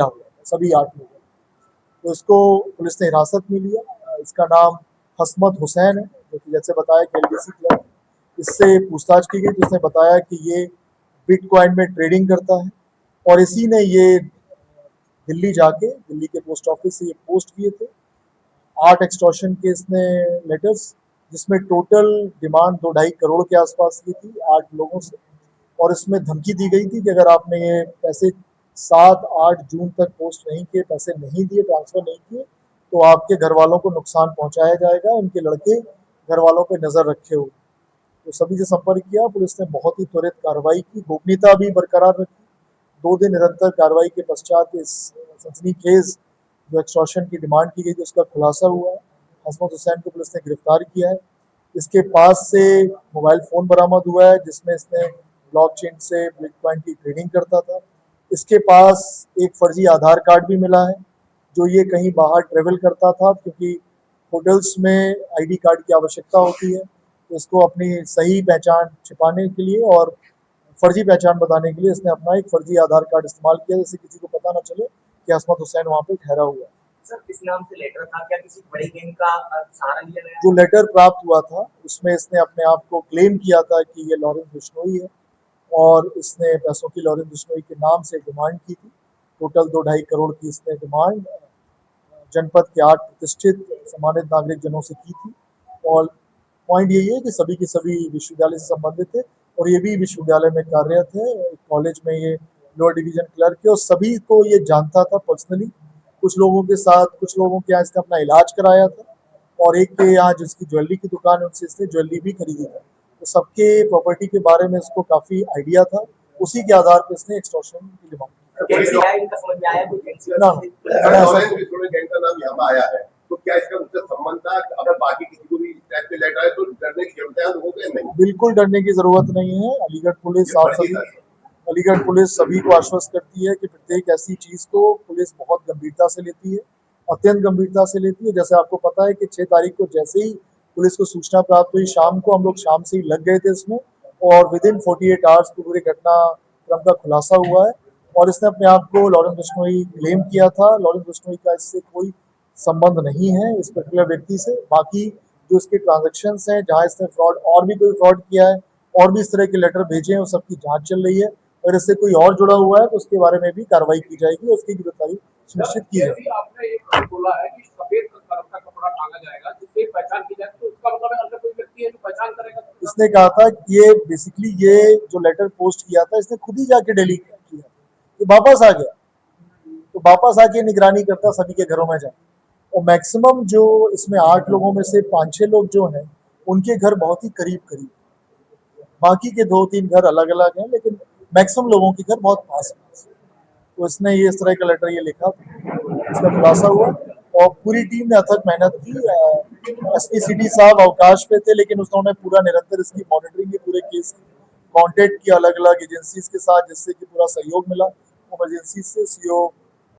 हुआ सभी 8 लोगों। तो इसको पुलिस ने हिरासत में लिया। इसका नाम हसमत हुसैन है, जो कि जैसे बताया कि एलडीसी क्लर्क। इससे पूछताछ की गई तो उसने बताया कि ये बिटकॉइन में ट्रेडिंग करता है और इसी ने ये दिल्ली जाके दिल्ली के पोस्ट ऑफिस से ये पोस्ट किए थे 8 एक्सटॉर्शन के इसने लेटर्स, जिसमें टोटल डिमांड 2-2.5 करोड़ के आसपास की थी 8 लोगों से। और इसमें धमकी दी गई थी कि अगर आपने ये पैसे 7-8 जून तक पोस्ट नहीं किए, पैसे नहीं दिए, ट्रांसफर नहीं किए, तो आपके घर वालों को नुकसान पहुंचाया जाएगा। उनके लड़के घर वालों पर नजर रखे हुए। तो सभी से संपर्क किया, पुलिस ने बहुत ही त्वरित कार्रवाई की, गोपनीयता भी बरकरार रखी। 2 दिन निरंतर कार्रवाई के पश्चात इस सनसनीखेज जो एक्सटॉर्शन की डिमांड की गई थी उसका खुलासा हुआ है। हसमत हुसैन को पुलिस ने गिरफ्तार किया है। इसके पास से मोबाइल फोन बरामद हुआ है जिसमें इसने ब्लॉकचेन से बिटकॉइन की ट्रेडिंग करता था। इसके पास एक फर्जी आधार कार्ड भी मिला है, जो ये कहीं बाहर ट्रेवल करता था, क्योंकि होटल्स में आईडी कार्ड की आवश्यकता होती है। तो इसको अपनी सही पहचान छिपाने के लिए और फर्जी पहचान बताने के लिए इसने अपना एक फर्जी आधार कार्ड इस्तेमाल किया, जिससे किसी को पता न चले कि हसमत हुसैन वहाँ पे ठहरा हुआ है। सर, किस नाम से लेटर था? क्या किसी बड़ी गैंग का सहारा लिया गया? जो लेटर प्राप्त हुआ था उसमें इसने अपने आप को क्लेम किया था कि ये लॉरेंस बिश्नोई है और इसने पैसों की लॉरेंस बिश्नोई के नाम से डिमांड की थी। टोटल 2-2.5 करोड़ की इसने डिमांड जनपद के 8 प्रतिष्ठित सम्मानित नागरिक जनों से की थी। और पॉइंट यही है कि सभी के सभी विश्वविद्यालय से संबंधित थे और ये भी विश्वविद्यालय में कार्यरत है। कॉलेज में ये लोअर डिवीजन क्लर्क है और सभी को ये जानता था पर्सनली। कुछ लोगों के साथ, कुछ लोगों के यहाँ इसने अपना इलाज कराया था और एक के यहाँ जिसकी ज्वेलरी की दुकान है उनसे इसने ज्वेलरी भी खरीदी थी। तो सबके प्रॉपर्टी के बारे में इसको काफी आइडिया था। उसी के आधार पर इसने एक्सटॉर्शन की डिमांड तो क्या इसका मुझसे संबंध था? अगर बाकी किसी को भी टाइप पे लेटर आए तो डरने की जरूरत है लोगों को? नहीं, बिल्कुल डरने की जरूरत नहीं है। अलीगढ़ पुलिस सभी को आश्वस्त करती है कि प्रत्येक ऐसी चीज को पुलिस बहुत गंभीरता से लेती है, अत्यंत गंभीरता से लेती है। जैसे आपको पता है कि 6 तारीख को जैसे ही पुलिस को सूचना प्राप्त हुई शाम को, हम लोग शाम से ही लग गए थे इसमें और विदिन 48 आवर्स पूरी घटनाक्रम का खुलासा हुआ है। और इसने अपने आप को लॉरेंस बिश्नोई क्लेम किया था। लॉरेंस बिश्नोई का इससे कोई संबंध नहीं है इस पर्टिकुलर व्यक्ति से। बाकी जो इसके ट्रांजेक्शन्स हैं, जहाँ इसने फ्रॉड और भी कोई फ्रॉड किया है और भी इस तरह के लेटर भेजे हैं, उस सबकी जांच चल रही है। अगर इससे कोई और जुड़ा हुआ है तो उसके बारे में भी कार्रवाई की जाएगी, उसकी गिरफ्तारी सुनिश्चित की जाएगी। आपने एक बोला है कि सफेद कलर का कपड़ा टांगा जाएगा जिससे पहचान की जाए, तो इसका मतलब अंदर कोई व्यक्ति है जो पहचान करेगा? इसने कहा था कि ये बेसिकली ये जो लेटर पोस्ट किया था इसने खुद ही जाके दिल्ली किया, ये वापस आ गया तो वापस आके निगरानी करता सभी के घरों में जाए। और मैक्सिमम जो इसमें 8 लोगों में से 5-6 लोग जो हैं उनके घर बहुत ही करीब करीब, बाकी के 2-3 घर अलग अलग हैं, लेकिन मैक्सिमम लोगों के घर बहुत पास पास। तो इसने ये इस तरह का लेटर ये लिखा, इसका खुलासा हुआ और पूरी टीम ने अथक मेहनत की। एसपी सिटी साहब अवकाश पे थे, लेकिन उन्होंने पूरा निरंतर इसकी मॉनिटरिंग की, पूरे केस की कॉन्टेक्ट किया अलग अलग एजेंसीज के साथ, जिससे कि पूरा सहयोग मिला। इमरजेंसी से सीओ